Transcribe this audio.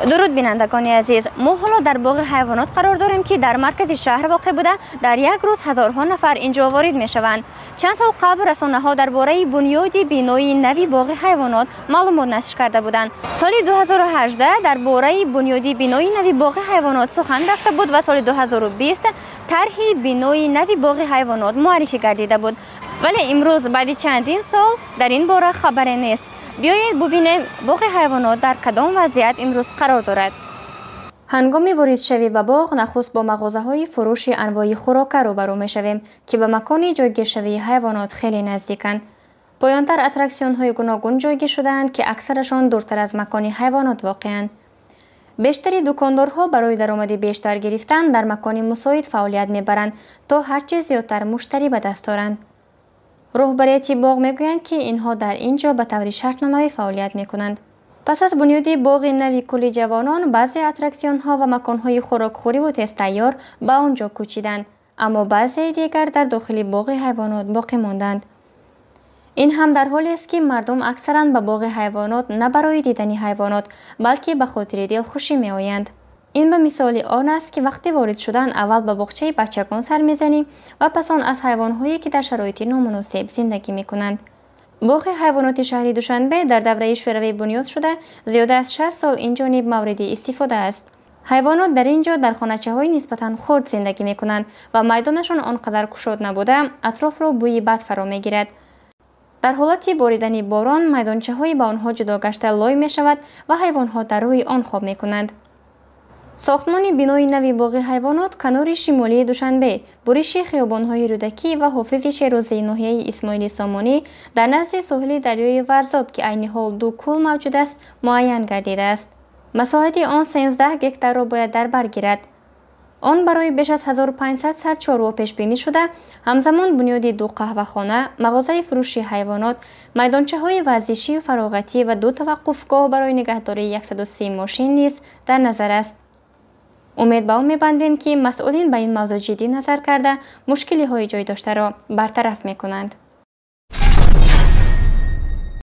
درود بینندگان عزیز، ما حالا در باغ حیوانات قرار داریم که در مرکز شهر واقع بوده. در یک روز هزارها نفر اینجا وارد می شوند. چند سال قبل رسانه ها درباره بنیاد بینایی نوی باغ حیوانات معلومات نشر کرده بودند. سال 2018 درباره بنیاد بینایی نوی باغ حیوانات سخن رفته بود و سال 2020 طرح بینایی نوی باغ حیوانات معرفی گردیده بود. ولی امروز بعد چندین سال در این باره خبری نیست. بیایید ببینیم باغ حیوانات در کدام وضعیت امروز قرار دارد. هنگام ورود شوی به باغ نخست با مغازه‌های فروش انواع خوراک روبرو می‌شویم که به مکان جایگیر شوی حیوانات خیلی نزدیکند. پایانتر اتراکسیون‌های گوناگون جایگیر شده‌اند که اکثرشان دورتر از مکان حیوانات واقع‌اند. بیشتری دکاندارها برای درآمد بیشتر گرفتن در مکان مساعد فعالیت می‌برند تا هرچه زیادتر مشتری به دست آورند. رهبریت باغ میگویند که اینها در اینجا به طور شرطنامه‌ای فعالیت میکنند. پس از بنیاد باغ نوی کل جوانان بعضی اتراکسیون ها و مکان های خوراکخوری و تست تیار به آنجا کوچیدند، اما بعضی دیگر در داخل باغ حیوانات باقی ماندند. این هم در حالی است که مردم اکثرا به باغ حیوانات نه برای دیدن حیوانات بلکه به خاطر دلخوشی می آیند. این به مثال آن است که وقتی وارد شدن اول به باغچه بچگان سر میزنیم و پس آن از حیوان‌هایی که در شرایط نامناسب زندگی می‌کنند. باغ حیوانات شهری دوشنبه در دوره شوروی بنیاد شده زیاده از 60 سال این جانب مورد استفاده است. حیوانات در اینجا در خانه‌چه‌های نسبتاً خرد زندگی می‌کنند و میدانشان آنقدر گشاد نبوده اطراف را بوی بد فرا می‌گیرد. در حالت باریدن باران میدانچه‌های به آنها جدا گشته لای می‌شود و حیوان‌ها در روی آن خواب می‌کنند. ساختمان بینای نوی باغ حیوانات کنار شمالی دوشنبه، برش خیابان‌های رودکی و حافظ شیرازی ناحیه اسماعیل سامانی در نزد ساحل دریای ورزاب که عین حال دو کل موجود است، معین گردیده است. مساحت آن 13 هکتار را باید در بر گیرد. آن برای بیش از 1500 سر چاروا پیش بینی شده. همزمان بنیاد دو قهوه‌خانه، مغازه فروشی حیوانات، میدانچه‌های ورزشی و فراغتی و دو توقفگاه برای نگهداری 130 ماشین نیز در نظر است. امید به آن می‌بندیم که مسئولین به این موضوع جدی نظر کرده مشکلی های جای داشته را برطرف می‌کنند.